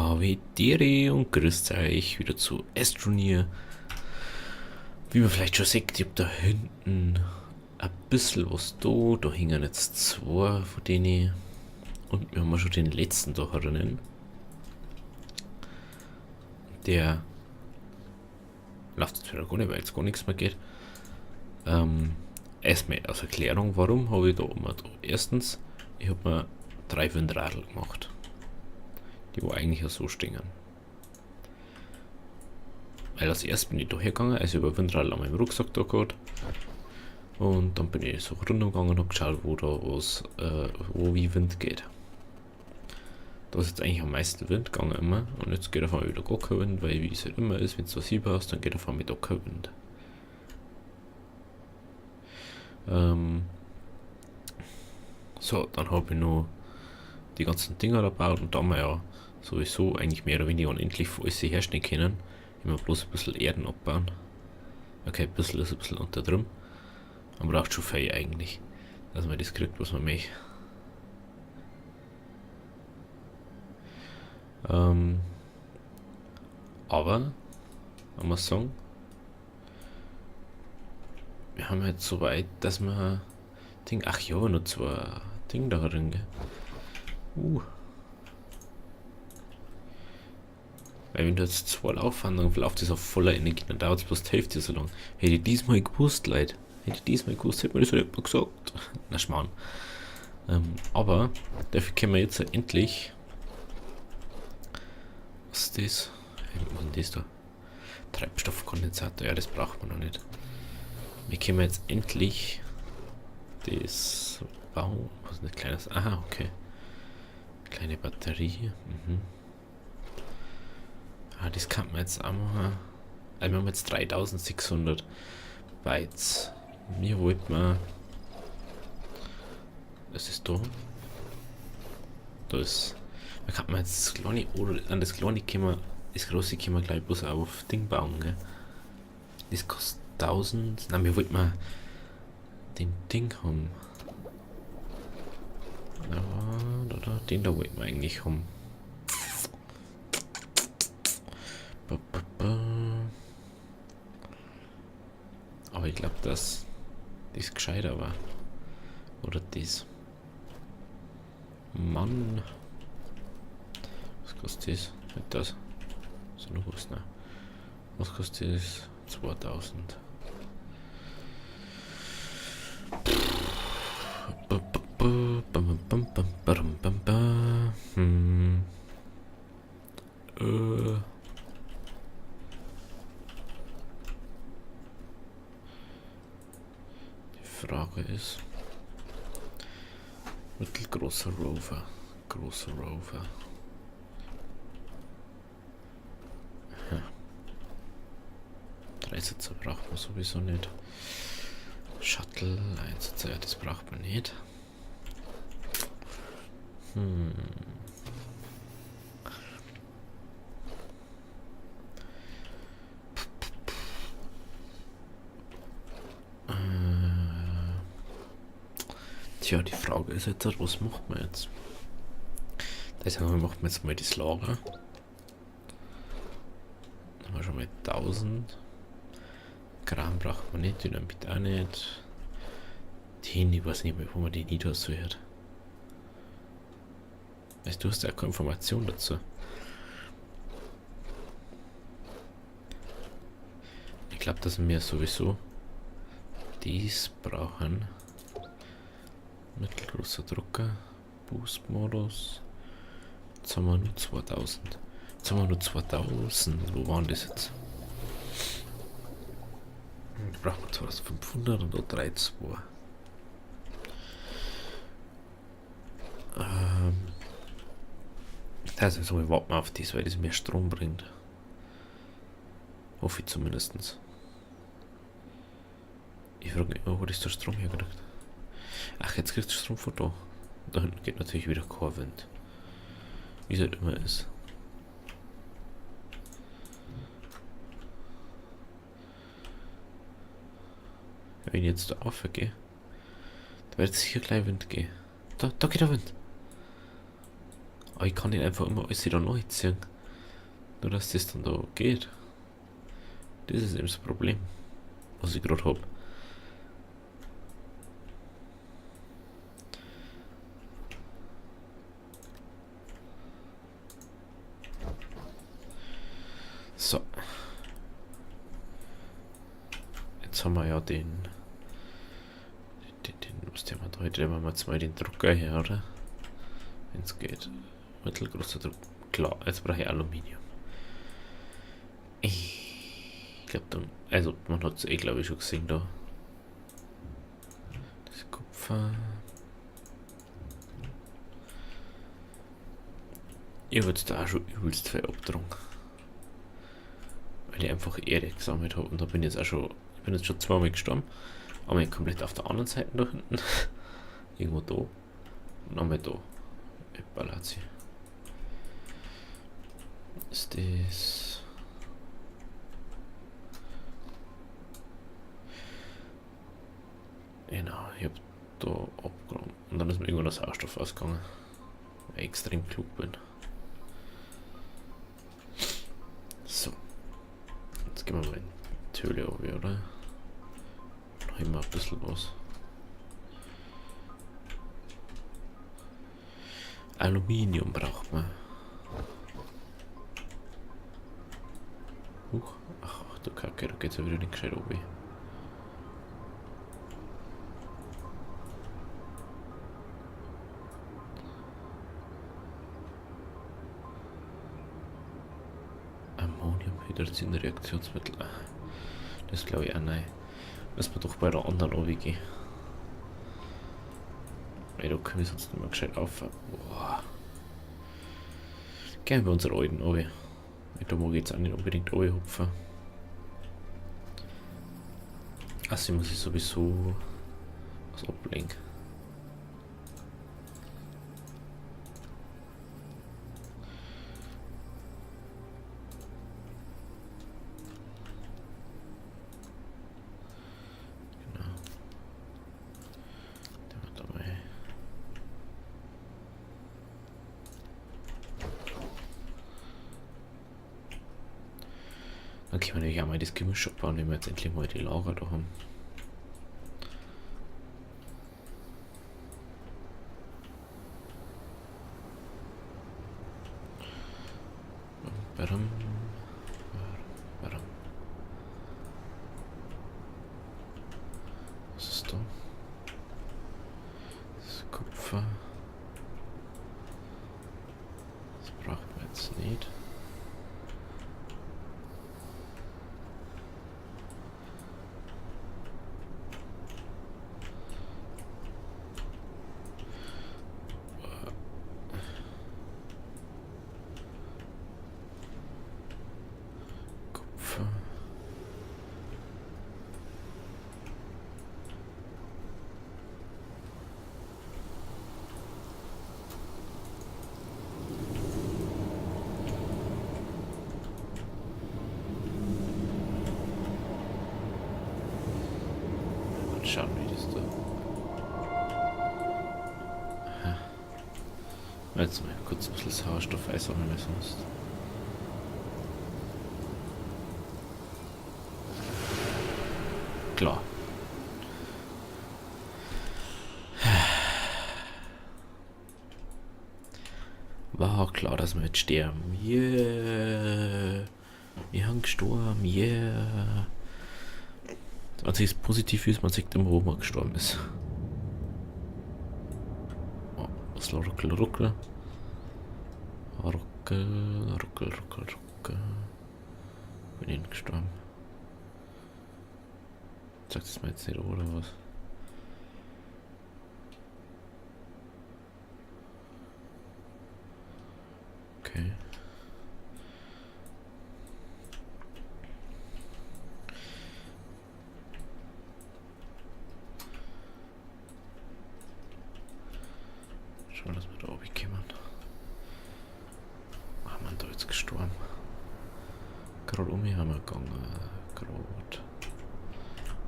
Havidere und grüßt euch wieder zu Astroneer. Wie man vielleicht schon sieht, ich hab da hinten ein bisschen was da. Da hängen jetzt zwei von denen. Und wir haben schon den letzten da drinnen. Der läuft jetzt wieder gar nicht, weil jetzt gar nichts mehr geht. Erstmal als Erklärung, warum habe ich da oben da. Erstens, ich habe mir 3 Windradl gemacht. Die wo eigentlich ja so stehen. Weil als erstes bin ich da hergegangen, also über Windradl an meinem Rucksack da gehabt. Und dann bin ich so runtergegangen und habe geschaut, wo da was, wo wie Wind geht. Da ist jetzt eigentlich am meisten Wind gegangen immer. Und jetzt geht auf einmal wieder gar kein Wind, weil wie es halt immer ist, wenn du so Sieber hast, dann geht auf einmal da kein Wind. So, dann habe ich noch die ganzen Dinger gebaut und da haben wir ja sowieso eigentlich mehr oder weniger unendlich alles herstellen können. Immer bloß ein bisschen Erden abbauen. Okay, ein bisschen ist ein bisschen unter drum. Man braucht schon viel eigentlich, dass man das kriegt, was man möchte. Aber, man muss sagen, wir haben jetzt so weit, dass wir Ding, ach ja, nur 2 Dinge da drin, gell? Weil wenn du jetzt 2 laufen, dann läuft das auf voller Energie, dann dauert es bloß die Hälfte so lang. Hätte ich diesmal gewusst, Leute. Hätte ich diesmal gewusst, hätte mir das halt jemand gesagt. Na schmarrn. Aber dafür können wir jetzt endlich. Was ist das? Was ist das da? Treibstoffkondensator, ja, das braucht man noch nicht. Wir können jetzt endlich das bauen. Was ist ein kleines? Aha, okay. Kleine Batterie. Das kann man jetzt auch machen. Also wir haben jetzt 3600 Bytes. Mir wollten wir. Das ist da. Da ist. Da kann man jetzt das kleine oder an das kleine können wir, das große können wir gleich bloß auf Ding bauen, gell? Das kostet 1000. Nein, wir wollten mal den Ding haben. Den da wollten wir eigentlich haben. Aber ich glaube, dass das gescheiter war. Oder das. Mann. Was kostet das? Nicht das. So noch was, ne? Was kostet das? 2000. Die Frage ist, mittelgroßer Rover, großer Rover. Ja. 3 Sitze braucht man sowieso nicht. Shuttle, 1 Sitze, ja, das braucht man nicht. Tja, die Frage ist jetzt, was macht man jetzt? Deshalb macht man jetzt mal das Lager. Dann haben wir schon mal 1000. Kram braucht man nicht, Dynamit auch nicht. Den, ich weiß nicht mehr, wo man den nieder so hört. Weißt du, hast ja keine Information dazu. Ich glaube, dass wir sowieso dies brauchen. Mittelgroßer Drucker, Boost-Modus. Jetzt haben wir nur 2000. Jetzt haben wir nur 2000. Wo waren das jetzt? Da brauchen wir 2500 und da 3,2. Das heißt, wir warten auf das, weil das mehr Strom bringt. Hoffe ich zumindest. Ich frage mich immer, wo ist der Strom hergekriegt? Ach, jetzt kriegt der Strom von da. Da hinten geht natürlich wieder kein Wind. Wie es halt immer ist. Wenn ich jetzt da aufgehe, da wird es hier gleich Wind gehen. Da geht der Wind. Aber ich kann nicht einfach immer alles wieder neu ziehen. Nur dass das dann da geht. Das ist eben das Problem, was ich gerade habe. So. Jetzt haben wir ja den was der da heute, nehmen wir jetzt mal den Drucker her, oder? Wenn es geht. Mittelgroßer Druck. Klar, jetzt brauche ich Aluminium. Ich glaube dann, also man hat es glaube ich schon gesehen da. Das Kupfer. Ich habe jetzt da auch schon übelst viel abgetragen. Weil ich einfach Erde gesammelt habe und da bin ich jetzt auch schon, ich bin jetzt schon zweimal gestorben. Einmal komplett auf der anderen Seite da hinten. Irgendwo da. Und einmal da. Epalazzi. Ist das. Genau, ich hab da abgeräumt. Und dann ist mir irgendwann der Sauerstoff ausgegangen. Weil ich extrem klug bin. So. Jetzt gehen wir mal in die Höhle runter, oder? Noch immer ein bisschen was. Aluminium braucht man. Ach du Kacke, da geht's ja wieder nicht gescheit runter. Ammoniumhydrazin-Reaktionsmittel. Das glaube ich auch nein. Müssen wir doch bei der anderen runtergehen. Weil da können wir sonst nicht mehr gescheit auf. Boah. Gehen wir unsere alten runter. Da mag ich jetzt auch nicht unbedingt runterhupfen. Also muss ich sowieso was ablenken. Dann können wir nämlich auch mal das Gemisch abbauen, wenn wir jetzt endlich mal die Lager da haben. Badam, badam. Was ist da? Das ist Kupfer. Das brauchen wir jetzt nicht. Schauen, wie das da. Aha. Jetzt mal kurz ein bisschen Sauerstoff einsammeln, weil sonst. Klar. War klar, dass wir jetzt sterben. Yeah. Wir haben gestorben. Yeah. Was ist positiv ist, man sieht immer, wo man gestorben ist. Oh, das ruckel, ruckel. Ruckel, ruckel, ruckel, ruckel. Bin ich gestorben. Sagt es mir jetzt nicht, oder was? Okay. Schauen wir, dass wir da oben kommen. Haben wir da jetzt gestorben? Gerade um mich haben wir gegangen. Gerade.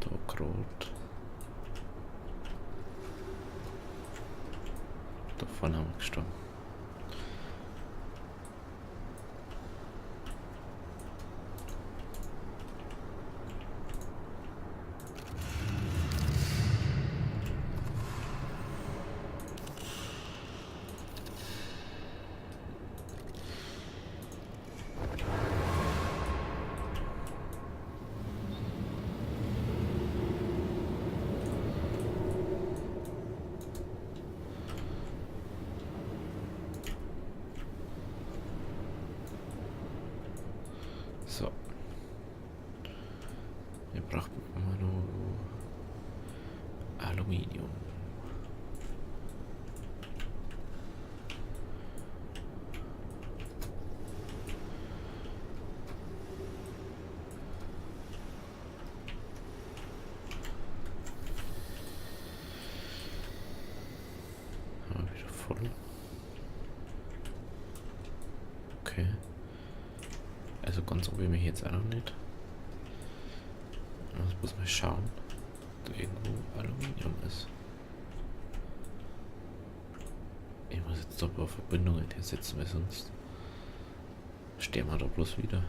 Da gerade. Da vorne haben wir gestorben. So. Wir brauchen immer nur Aluminium. Wieder voll. Okay. Also ganz oben bin ich jetzt auch noch nicht. Jetzt muss man schauen, ob da irgendwo Aluminium ist. Ich muss jetzt doch ein paar Verbindungen hier setzen, weil sonst stehen wir da bloß wieder.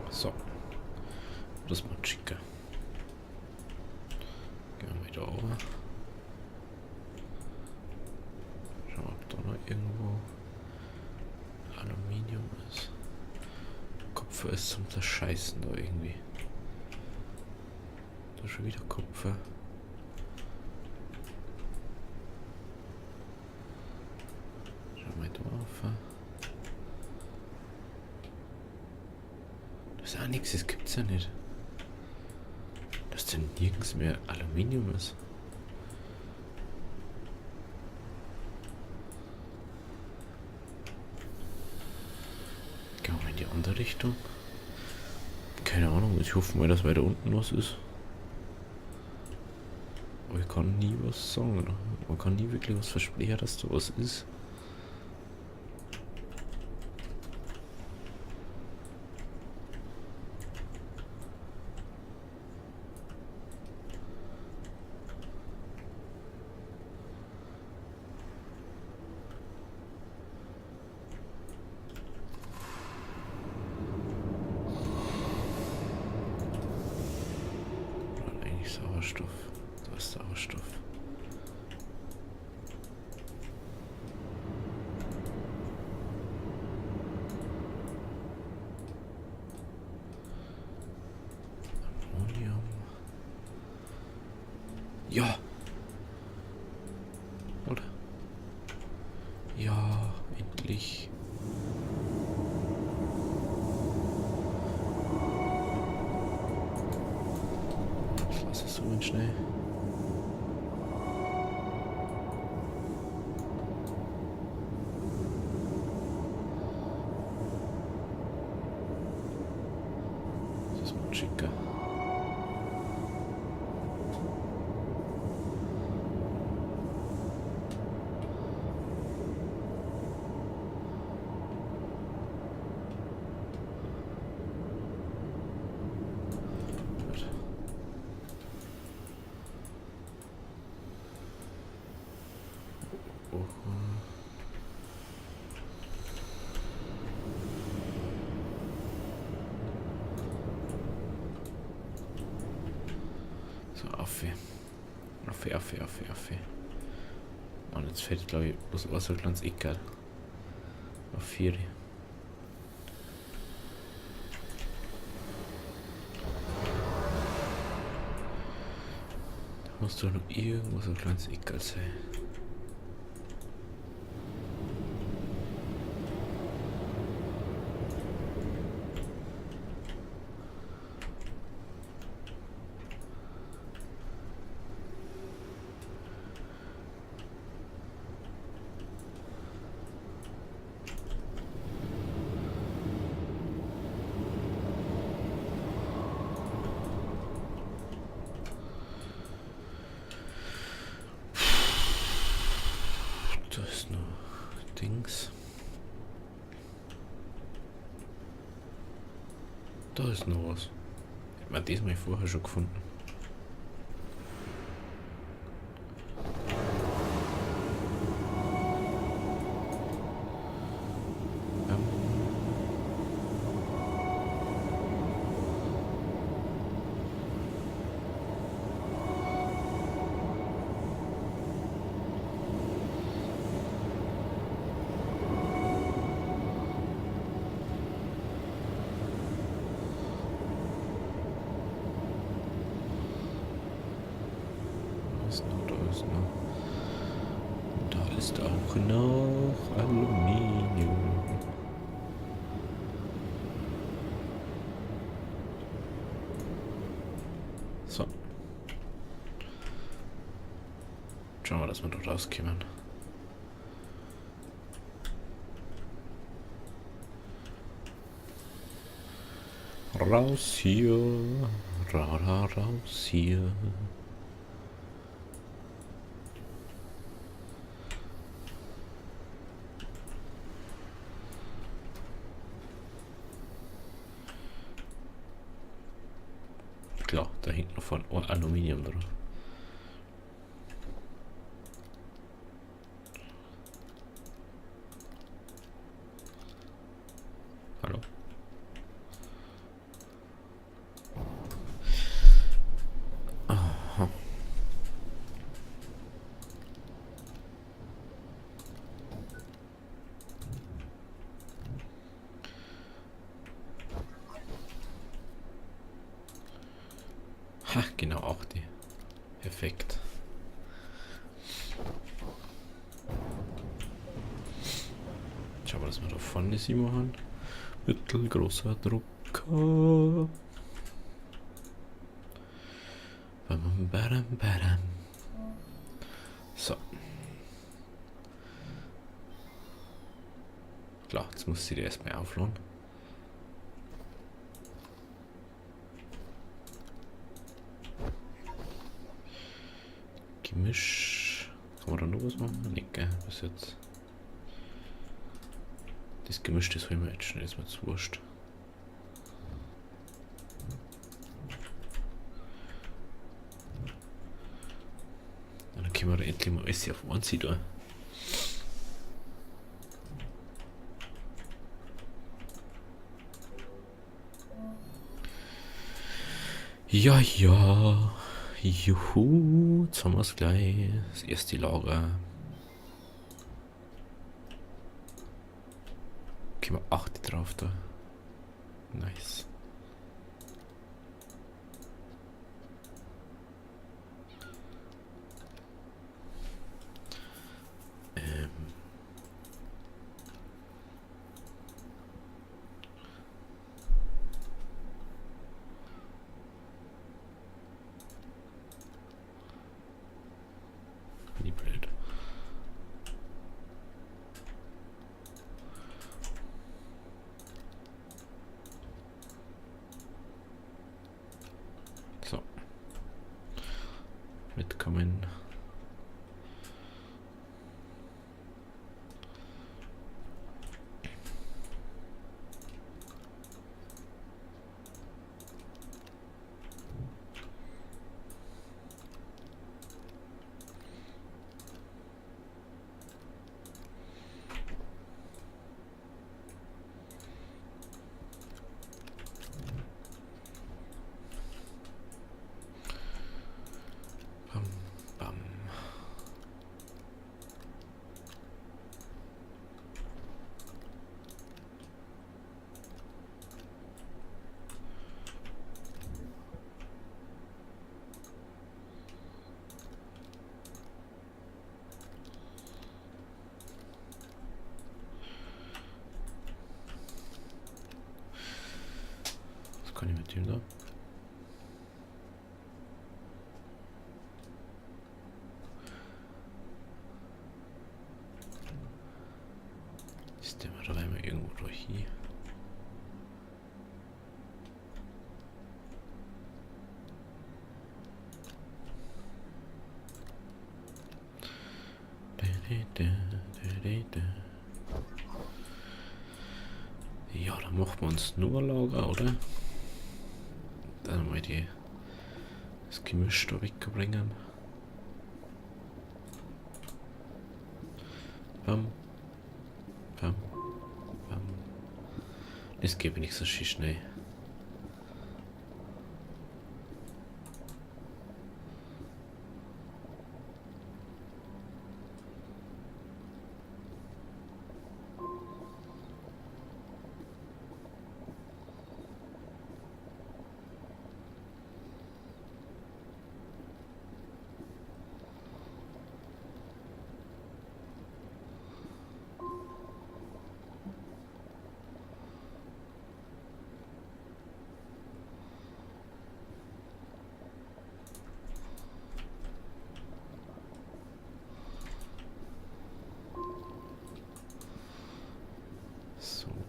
So, das macht schicker. Gehen wir wieder over. Schauen wir, ob da noch irgendwo Aluminium ist. Kupfer ist zum Zerscheißen da irgendwie. Da ist schon wieder Kupfer. Schauen wir drauf. Das ist auch nichts, das gibt's ja nicht. Dass denn nirgends mehr Aluminium ist. Gehen wir in die andere Richtung. Keine Ahnung, ich hoffe mal, dass weiter unten was ist. Aber ich kann nie was sagen. Man kann nie wirklich was versprechen, dass da was ist. Sauerstoff. Da ist Sauerstoff. Ammonium. Ja. Oder? Ja, endlich. Das ist so schnell. Das ist mal schicker. So, Affe. Affe. Und jetzt fällt, glaube ich, bloß was so ganz egal. Auf 4. Da muss doch noch irgendwo so ganz egal sein. Da ist noch Dings. Da ist noch was. Ich habe diesmal vorher schon gefunden. So. Da ist auch noch Aluminium. So. Schauen wir, dass wir da rauskommen. Raus hier. Raus hier. Klar, da hängt noch von Aluminium drauf. Hallo? Aha. Ha, genau, auch die. Perfekt. Schauen wir, dass wir da vorne sie machen. Mittelgroßer Drucker. Bam, bam, bam. So. Klar, jetzt muss sie die erstmal aufladen. Gemisch. Kann man da noch was machen? Nicht, gell? Bis jetzt. Das Gemisch, das holen wir jetzt schnell, ist mir jetzt wurscht. Dann können wir da endlich mal alles auf einen da. Ja, ja. Juhu, jetzt haben wir es gleich. Das erste Lager. Können wir 8 drauf da. Nice. Wie blöd. So. Mitkommen. Bam, bam. Was kann ich mit dem da? Ist der mal da rein mal irgendwo durch hier? Ja, dann machen wir uns nur Lager, oder? Dann mal das Gemisch da wegbringen. Bam, bam, bam. Das geht nicht so schön schnell.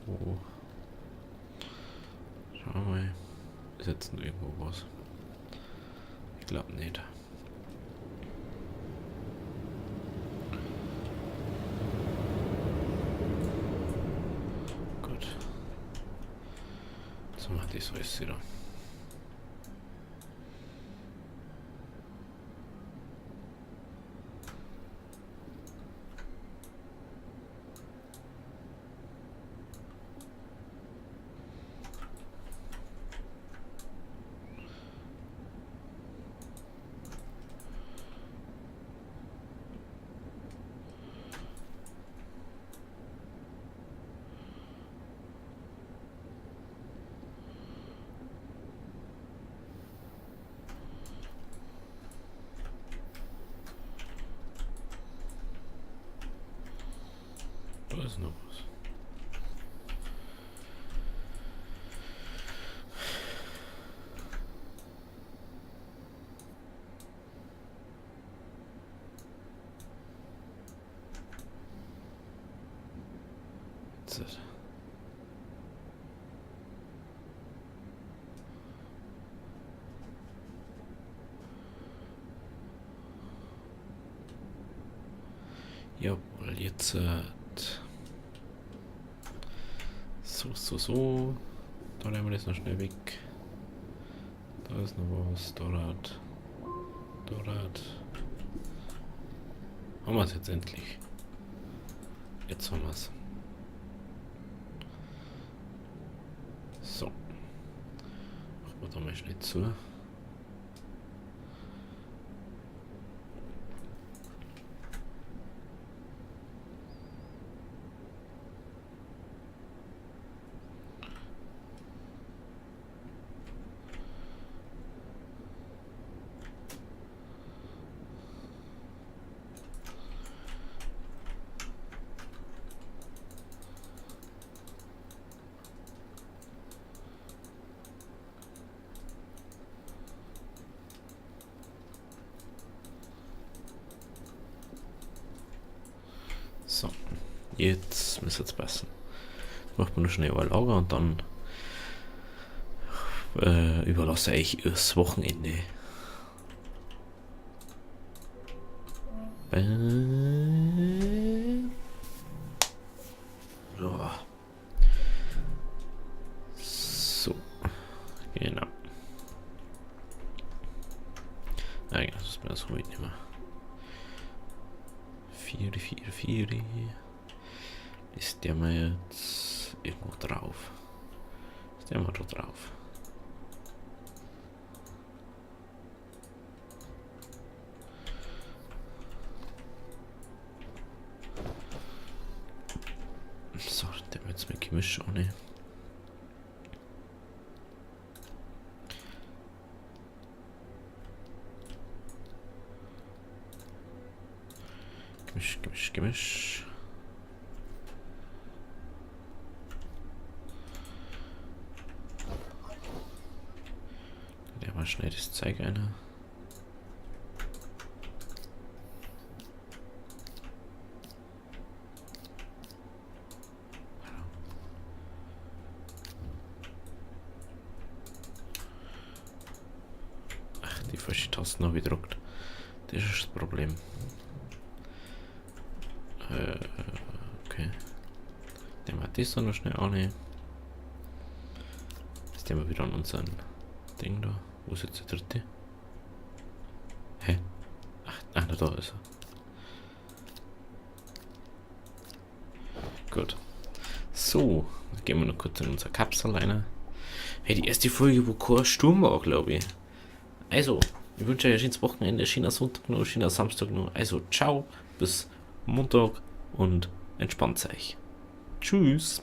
Wo? Schauen wir mal. Ist jetzt noch irgendwo was? Ich glaube nicht. Gut. So macht das alles wieder. Da ist noch was. Jetzt. Jawohl, jetzt so. Da nehmen wir das noch schnell weg. Da ist noch was. Dort. Haben wir es jetzt endlich. Jetzt haben wir es. So. Machen wir da mal schnell zu. So, jetzt müsste es passen. Macht man nur schnell ein Lager und dann überlasse ich das Wochenende. So, genau. Nein, das ist mir das heute nicht mehr. 4. Ist der mal jetzt irgendwo drauf? Ist der mal da drauf? So, der wird jetzt mein Gemisch auch nicht. Gemisch. Der mal schnell das Zeug einer. Ach, die falsche Taste noch gedruckt. Das ist das Problem. Okay. Der macht das dann noch schnell an. Jetzt gehen wir wieder an unseren Ding da. Wo ist jetzt der dritte? Hä? Ach, da ist er. Gut. So, dann gehen wir noch kurz in unsere Kapsel rein. Hey, die erste Folge, wo kein Sturm war, glaube ich. Also, ich wünsche euch ein schönes Wochenende, schöner Sonntag noch, schöner Samstag noch. Also, ciao, bis Montag und entspannt euch. Tschüss.